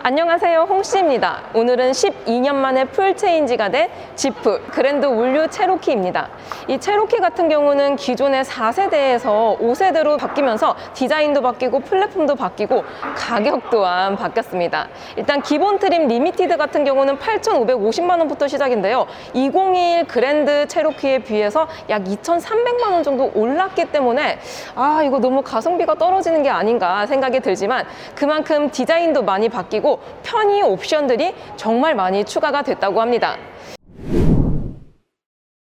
안녕하세요, 홍씨입니다. 오늘은 12년 만에 풀체인지가 된 지프 그랜드 올류 체로키입니다. 이 체로키 같은 경우는 기존의 4세대에서 5세대로 바뀌면서 디자인도 바뀌고 플랫폼도 바뀌고 가격 또한 바뀌었습니다. 일단 기본 트림 리미티드 같은 경우는 8,550만 원부터 시작인데요. 2021 그랜드 체로키에 비해서 약 2,300만 원 정도 올랐기 때문에 이거 너무 가성비가 떨어지는 게 아닌가 생각이 들지만 그만큼 디자인도 많이 바뀌고 편의 옵션들이 정말 많이 추가가 됐다고 합니다.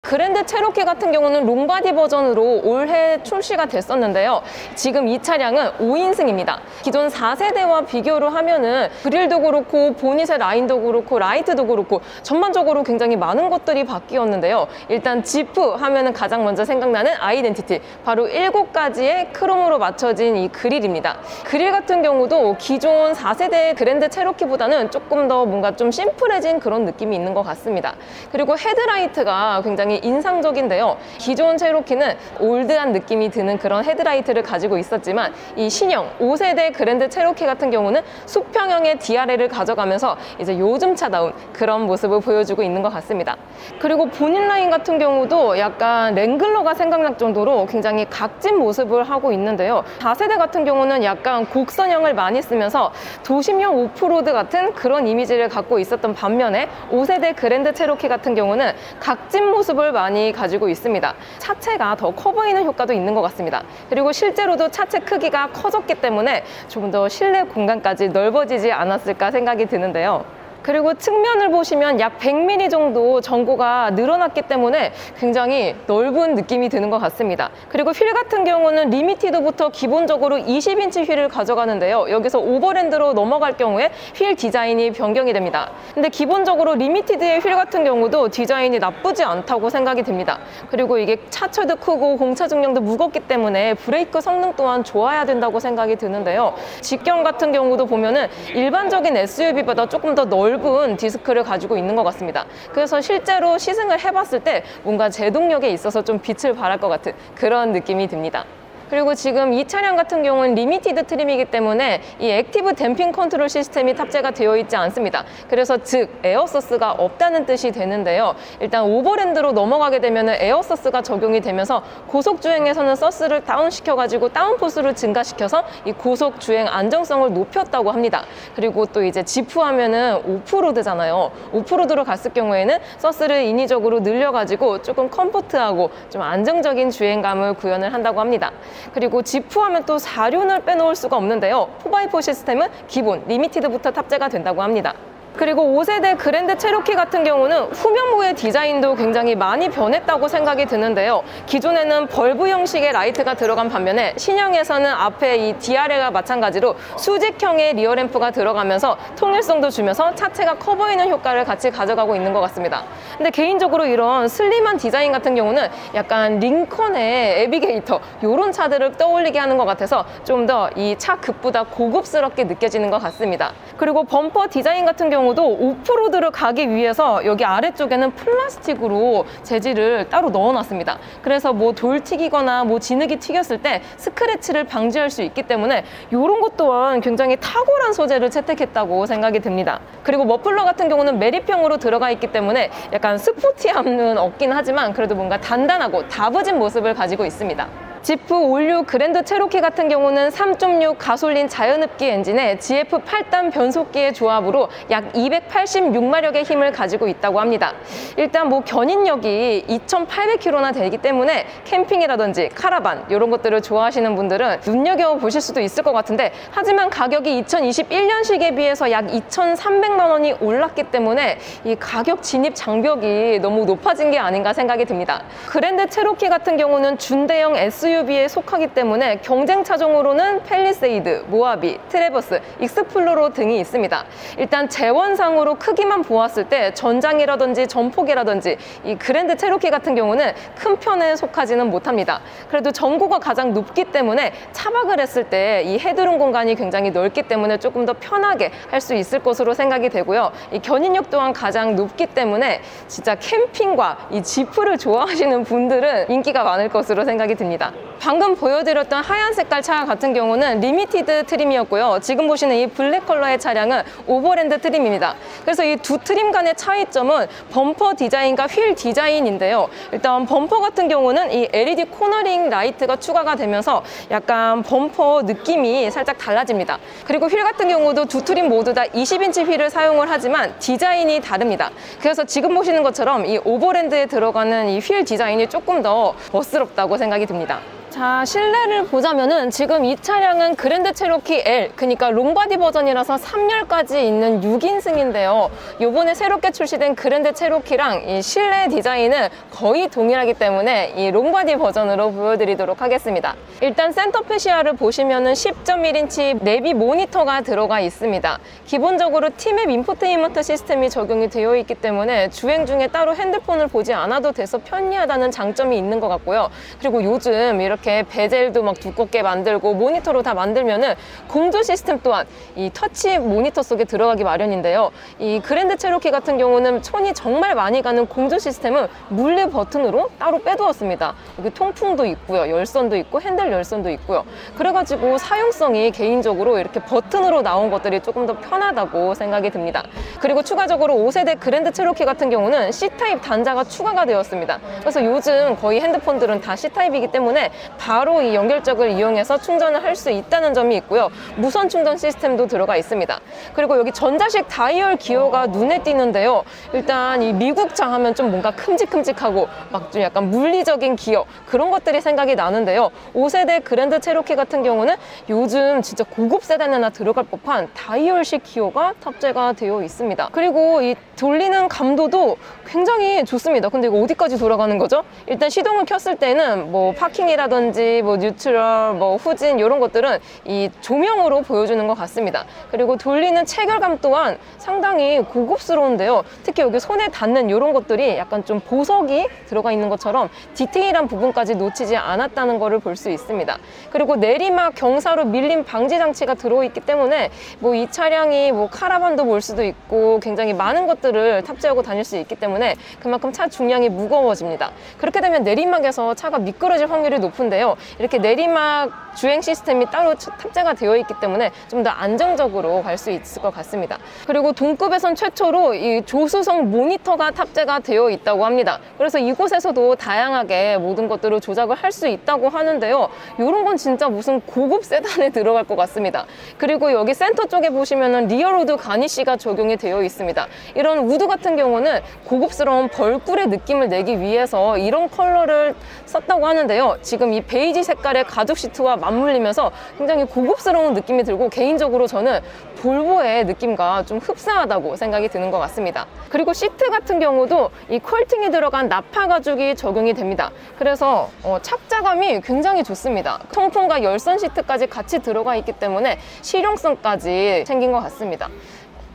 그랜드 체로키 같은 경우는 롱바디 버전으로 올해 출시가 됐었는데요. 지금 이 차량은 5인승입니다. 기존 4세대와 비교를 하면은 그릴도 그렇고 보닛의 라인도 그렇고 라이트도 그렇고 전반적으로 굉장히 많은 것들이 바뀌었는데요. 일단 지프 하면은 가장 먼저 생각나는 아이덴티티, 바로 7가지의 크롬으로 맞춰진 이 그릴입니다. 그릴 같은 경우도 기존 4세대 그랜드 체로키보다는 조금 더 뭔가 좀 심플해진 그런 느낌이 있는 것 같습니다. 그리고 헤드라이트가 굉장히 인상적인데요. 기존 체로키는 올드한 느낌이 드는 그런 헤드라이트를 가지고 있었지만 이 신형 5세대 그랜드 체로키 같은 경우는 수평형의 DRL을 가져가면서 이제 요즘 차다운 그런 모습을 보여주고 있는 것 같습니다. 그리고 본인 라인 같은 경우도 약간 랭글러가 생각날 정도로 굉장히 각진 모습을 하고 있는데요. 4세대 같은 경우는 약간 곡선형을 많이 쓰면서 도심형 오프로드 같은 그런 이미지를 갖고 있었던 반면에 5세대 그랜드 체로키 같은 경우는 각진 모습을 많이 가지고 있습니다. 차체가 더 커 보이는 효과도 있는 것 같습니다. 그리고 실제로도 차체 크기가 커졌기 때문에 조금 더 실내 공간까지 넓어지지 않았을까 생각이 드는데요. 그리고 측면을 보시면 약 100mm 정도 전고가 늘어났기 때문에 굉장히 넓은 느낌이 드는 것 같습니다. 그리고 휠 같은 경우는 리미티드부터 기본적으로 20인치 휠을 가져가는데요. 여기서 오버랜드로 넘어갈 경우에 휠 디자인이 변경이 됩니다. 근데 기본적으로 리미티드의 휠 같은 경우도 디자인이 나쁘지 않다고 생각이 듭니다. 그리고 이게 차체도 크고 공차 중량도 무겁기 때문에 브레이크 성능 또한 좋아야 된다고 생각이 드는데요. 직경 같은 경우도 보면은 일반적인 SUV보다 조금 더 넓은 디스크를 가지고 있는 것 같습니다. 그래서 실제로 시승을 해봤을 때 뭔가 제동력에 있어서 좀 빛을 발할 것 같은 그런 느낌이 듭니다. 그리고 지금 이 차량 같은 경우는 리미티드 트림이기 때문에 이 액티브 댐핑 컨트롤 시스템이 탑재가 되어 있지 않습니다. 그래서 즉 에어서스가 없다는 뜻이 되는데요. 일단 오버랜드로 넘어가게 되면 에어서스가 적용이 되면서 고속주행에서는 서스를 다운시켜가지고 다운포스를 증가시켜서 이 고속주행 안정성을 높였다고 합니다. 그리고 또 이제 지프 하면은 오프로드잖아요. 오프로드로 갔을 경우에는 서스를 인위적으로 늘려가지고 조금 컴포트하고 좀 안정적인 주행감을 구현을 한다고 합니다. 그리고 지프 하면 또 4륜을 빼놓을 수가 없는데요. 4x4 시스템은 기본 리미티드부터 탑재가 된다고 합니다. 그리고 5세대 그랜드 체로키 같은 경우는 후면부의 디자인도 굉장히 많이 변했다고 생각이 드는데요. 기존에는 벌브 형식의 라이트가 들어간 반면에 신형에서는 앞에 이 DRL과 마찬가지로 수직형의 리어램프가 들어가면서 통일성도 주면서 차체가 커 보이는 효과를 같이 가져가고 있는 것 같습니다. 근데 개인적으로 이런 슬림한 디자인 같은 경우는 약간 링컨의 애비게이터 이런 차들을 떠올리게 하는 것 같아서 좀 더 이 차 급보다 고급스럽게 느껴지는 것 같습니다. 그리고 범퍼 디자인 같은 경우도 오프로드를 가기 위해서 여기 아래쪽에는 플라스틱으로 재질을 따로 넣어놨습니다. 그래서 뭐 돌 튀기거나 뭐 진흙이 튀겼을 때 스크래치를 방지할 수 있기 때문에 이런 것 또한 굉장히 탁월한 소재를 채택했다고 생각이 듭니다. 그리고 머플러 같은 경우는 매립형으로 들어가 있기 때문에 약간 스포티함은 없긴 하지만 그래도 뭔가 단단하고 다부진 모습을 가지고 있습니다. 지프 올류 그랜드 체로키 같은 경우는 3.6 가솔린 자연흡기 엔진에 GF 8단 변속기의 조합으로 약 286마력의 힘을 가지고 있다고 합니다. 일단 뭐 견인력이 2,800km나 되기 때문에 캠핑이라든지 카라반 이런 것들을 좋아하시는 분들은 눈여겨보실 수도 있을 것 같은데 하지만 가격이 2021년식에 비해서 약 2,300만 원이 올랐기 때문에 이 가격 진입 장벽이 너무 높아진 게 아닌가 생각이 듭니다. 그랜드 체로키 같은 경우는 준대형 SUV에 속하기 때문에 경쟁 차종으로는 팰리세이드, 모하비, 트래버스, 익스플로러 등이 있습니다. 일단 재원상으로 크기만 보았을 때 전장이라든지 전폭이라든지 이 그랜드 체로키 같은 경우는 큰 편에 속하지는 못합니다. 그래도 전고가 가장 높기 때문에 차박을 했을 때 이 헤드룸 공간이 굉장히 넓기 때문에 조금 더 편하게 할 수 있을 것으로 생각이 되고요. 이 견인력 또한 가장 높기 때문에 진짜 캠핑과 이 지프를 좋아하시는 분들은 인기가 많을 것으로 생각이 듭니다. 방금 보여드렸던 하얀 색깔 차 같은 경우는 리미티드 트림이었고요. 지금 보시는 이 블랙 컬러의 차량은 오버랜드 트림입니다. 그래서 이 두 트림 간의 차이점은 범퍼 디자인과 휠 디자인인데요. 일단 범퍼 같은 경우는 이 LED 코너링 라이트가 추가가 되면서 약간 범퍼 느낌이 살짝 달라집니다. 그리고 휠 같은 경우도 두 트림 모두 다 20인치 휠을 사용을 하지만 디자인이 다릅니다. 그래서 지금 보시는 것처럼 이 오버랜드에 들어가는 이 휠 디자인이 조금 더 멋스럽다고 생각이 듭니다. 자, 실내를 보자면은 지금 이 차량은 그랜드 체로키 L, 그러니까 롱바디 버전이라서 3열까지 있는 6인승인데요. 요번에 새롭게 출시된 그랜드 체로키랑 이 실내 디자인은 거의 동일하기 때문에 이 롱바디 버전으로 보여드리도록 하겠습니다. 일단 센터 페시아를 보시면은 10.1인치 내비 모니터가 들어가 있습니다. 기본적으로 T맵 인포테인먼트 시스템이 적용이 되어 있기 때문에 주행 중에 따로 핸드폰을 보지 않아도 돼서 편리하다는 장점이 있는 것 같고요. 그리고 요즘 이렇게 베젤도 막 두껍게 만들고 모니터로 다 만들면은 공조 시스템 또한 이 터치 모니터 속에 들어가기 마련인데요. 이 그랜드 체로키 같은 경우는 손이 정말 많이 가는 공조 시스템은 물리 버튼으로 따로 빼두었습니다. 여기 통풍도 있고요, 열선도 있고 핸들 열선도 있고요. 그래가지고 사용성이 개인적으로 이렇게 버튼으로 나온 것들이 조금 더 편하다고 생각이 듭니다. 그리고 추가적으로 5세대 그랜드 체로키 같은 경우는 C타입 단자가 추가가 되었습니다. 그래서 요즘 거의 핸드폰들은 다 C타입이기 때문에 바로 이 연결적을 이용해서 충전을 할 수 있다는 점이 있고요. 무선 충전 시스템도 들어가 있습니다. 그리고 여기 전자식 다이얼 기어가 눈에 띄는데요. 일단 이 미국차 하면 좀 뭔가 큼직큼직하고 막 좀 약간 물리적인 기어, 그런 것들이 생각이 나는데요. 5세대 그랜드 체로키 같은 경우는 요즘 진짜 고급 세단에나 들어갈 법한 다이얼식 기어가 탑재가 되어 있습니다. 그리고 이 돌리는 감도도 굉장히 좋습니다. 근데 이거 어디까지 돌아가는 거죠? 일단 시동을 켰을 때는 뭐 파킹이라든지 뭐 뉴트럴, 뭐 후진 이런 것들은 이 조명으로 보여주는 것 같습니다. 그리고 돌리는 체결감 또한 상당히 고급스러운데요. 특히 여기 손에 닿는 이런 것들이 약간 좀 보석이 들어가 있는 것처럼 디테일한 부분까지 놓치지 않았다는 것을 볼 수 있습니다. 그리고 내리막 경사로 밀림 방지 장치가 들어있기 때문에 뭐 이 차량이 뭐 카라반도 볼 수도 있고 굉장히 많은 것들을 탑재하고 다닐 수 있기 때문에 그만큼 차 중량이 무거워집니다. 그렇게 되면 내리막에서 차가 미끄러질 확률이 높은데요. 이렇게 내리막 주행 시스템이 따로 탑재가 되어 있기 때문에 좀 더 안정적으로 갈 수 있을 것 같습니다. 그리고 동급에선 최초로 이 조수석 모니터가 탑재가 되어 있다고 합니다. 그래서 이곳에서도 다양하게 모든 것들을 조작을 할 수 있다고 하는데요. 이런 건 진짜 무슨 고급 세단에 들어갈 것 같습니다. 그리고 여기 센터 쪽에 보시면은 리얼 우드 가니쉬가 적용이 되어 있습니다. 이런 우드 같은 경우는 고급스러운 벌꿀의 느낌을 내기 위해서 이런 컬러를 썼다고 하는데요. 지금 이 베이지 색깔의 가죽 시트와 맞물리면서 굉장히 고급스러운 느낌이 들고 개인적으로 저는 볼보의 느낌과 좀 흡사하다고 생각이 드는 것 같습니다. 그리고 시트 같은 경우도 이 퀄팅이 들어간 나파 가죽이 적용이 됩니다. 그래서 착자감이 굉장히 좋습니다. 통풍과 열선 시트까지 같이 들어가 있기 때문에 실용성까지 챙긴 것 같습니다.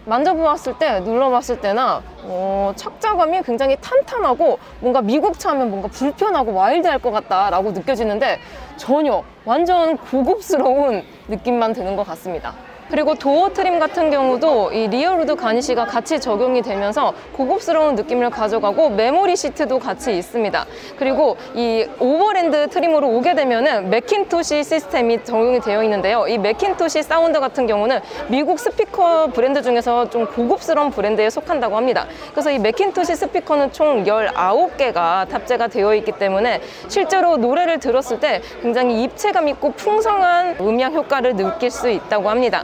만져보았을 때, 눌러봤을 때나 착자감이 굉장히 탄탄하고 뭔가 미국차 하면 뭔가 불편하고 와일드할 것 같다라고 느껴지는데 전혀 완전 고급스러운 느낌만 드는 것 같습니다. 그리고 도어 트림 같은 경우도 이 리얼 우드 가니쉬가 같이 적용이 되면서 고급스러운 느낌을 가져가고 메모리 시트도 같이 있습니다. 그리고 이 오버랜드 트림으로 오게 되면은 맥킨토시 시스템이 적용이 되어 있는데요. 이 맥킨토시 사운드 같은 경우는 미국 스피커 브랜드 중에서 좀 고급스러운 브랜드에 속한다고 합니다. 그래서 이 맥킨토시 스피커는 총 19개가 탑재가 되어 있기 때문에 실제로 노래를 들었을 때 굉장히 입체감 있고 풍성한 음향 효과를 느낄 수 있다고 합니다.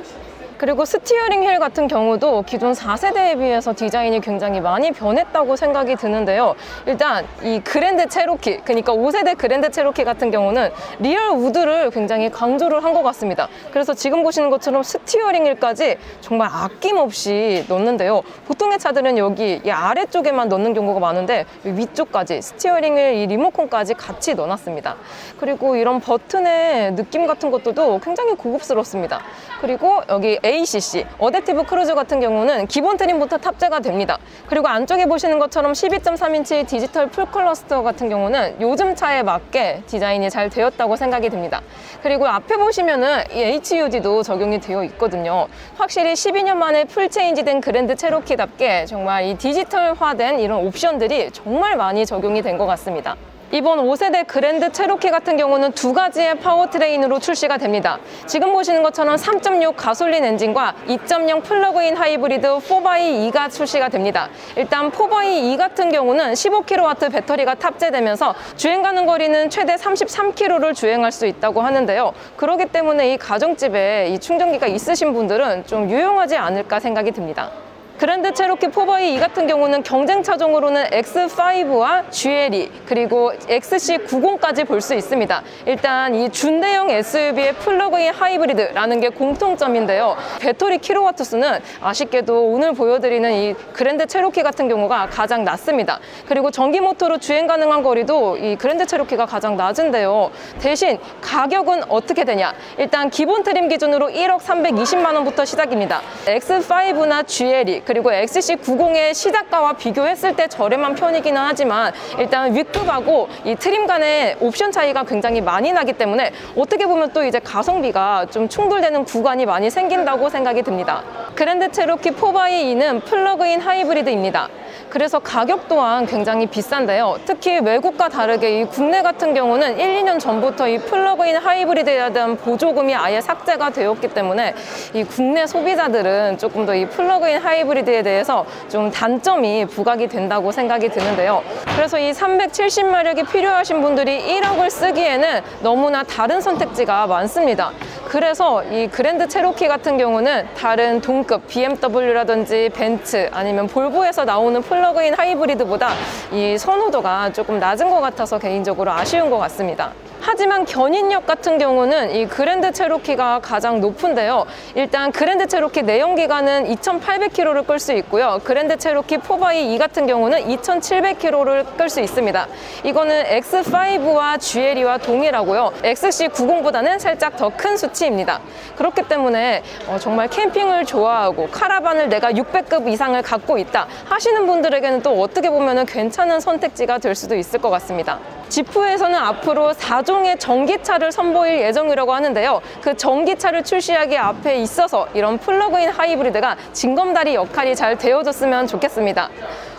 그리고 스티어링 휠 같은 경우도 기존 4세대에 비해서 디자인이 굉장히 많이 변했다고 생각이 드는데요. 일단 이 그랜드 체로키, 그러니까 5세대 그랜드 체로키 같은 경우는 리얼 우드를 굉장히 강조를 한 것 같습니다. 그래서 지금 보시는 것처럼 스티어링 휠까지 정말 아낌없이 넣는데요. 보통의 차들은 여기 이 아래쪽에만 넣는 경우가 많은데 위쪽까지 스티어링 휠 이 리모컨까지 같이 넣어놨습니다. 그리고 이런 버튼의 느낌 같은 것도 굉장히 고급스럽습니다. 그리고 여기 ACC, 어댑티브 크루즈 같은 경우는 기본 트림부터 탑재가 됩니다. 그리고 안쪽에 보시는 것처럼 12.3인치 디지털 풀 클러스터 같은 경우는 요즘 차에 맞게 디자인이 잘 되었다고 생각이 듭니다. 그리고 앞에 보시면은 이 HUD도 적용이 되어 있거든요. 확실히 12년 만에 풀 체인지된 그랜드 체로키답게 정말 이 디지털화된 이런 옵션들이 정말 많이 적용이 된 것 같습니다. 이번 5세대 그랜드 체로키 같은 경우는 두 가지의 파워트레인으로 출시가 됩니다. 지금 보시는 것처럼 3.6 가솔린 엔진과 2.0 플러그인 하이브리드 4x2가 출시가 됩니다. 일단 4x2 같은 경우는 15kW 배터리가 탑재되면서 주행 가는 거리는 최대 33km를 주행할 수 있다고 하는데요. 그렇기 때문에 이 가정집에 이 충전기가 있으신 분들은 좀 유용하지 않을까 생각이 듭니다. 그랜드 체로키 4x2 같은 경우는 경쟁 차종으로는 X5와 GLE 그리고 XC90까지 볼 수 있습니다. 일단 이 준대형 SUV의 플러그인 하이브리드라는 게 공통점인데요. 배터리 킬로와트 수는 아쉽게도 오늘 보여드리는 이 그랜드 체로키 같은 경우가 가장 낮습니다. 그리고 전기 모터로 주행 가능한 거리도 이 그랜드 체로키가 가장 낮은데요. 대신 가격은 어떻게 되냐? 일단 기본 트림 기준으로 1억 320만 원부터 시작입니다. X5나 GLE 그리고 XC90의 시작가와 비교했을 때 저렴한 편이기는 하지만 일단 윗급하고 이 트림 간의 옵션 차이가 굉장히 많이 나기 때문에 어떻게 보면 또 이제 가성비가 좀 충돌되는 구간이 많이 생긴다고 생각이 듭니다. 그랜드 체로키 4x2는 플러그인 하이브리드입니다. 그래서 가격 또한 굉장히 비싼데요. 특히 외국과 다르게 이 국내 같은 경우는 1, 2년 전부터 이 플러그인 하이브리드에 대한 보조금이 아예 삭제가 되었기 때문에 이 국내 소비자들은 조금 더 이 플러그인 하이브리드에 대해서 좀 단점이 부각이 된다고 생각이 드는데요. 그래서 이 370마력이 필요하신 분들이 1억을 쓰기에는 너무나 다른 선택지가 많습니다. 그래서 이 그랜드 체로키 같은 경우는 다른 동급 BMW라든지 벤츠 아니면 볼보에서 나오는 플러그인 하이브리드보다 이 선호도가 조금 낮은 것 같아서 개인적으로 아쉬운 것 같습니다. 하지만 견인력 같은 경우는 이 그랜드 체로키가 가장 높은데요. 일단 그랜드 체로키 내연기관은 2,800km를 끌 수 있고요. 그랜드 체로키 4x2 같은 경우는 2,700km를 끌 수 있습니다. 이거는 X5와 GLE와 동일하고요. XC90보다는 살짝 더 큰 수치입니다. 그렇기 때문에 정말 캠핑을 좋아하고 카라반을 내가 600급 이상을 갖고 있다 하시는 분들에게는 또 어떻게 보면 괜찮은 선택지가 될 수도 있을 것 같습니다. 지프에서는 앞으로 4종의 전기차를 선보일 예정이라고 하는데요. 그 전기차를 출시하기 앞에 있어서 이런 플러그인 하이브리드가 징검다리 역할이 잘 되어줬으면 좋겠습니다.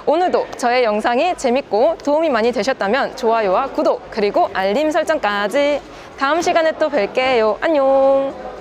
오늘도 저의 영상이 재밌고 도움이 많이 되셨다면 좋아요와 구독 그리고 알림 설정까지. 다음 시간에 또 뵐게요. 안녕.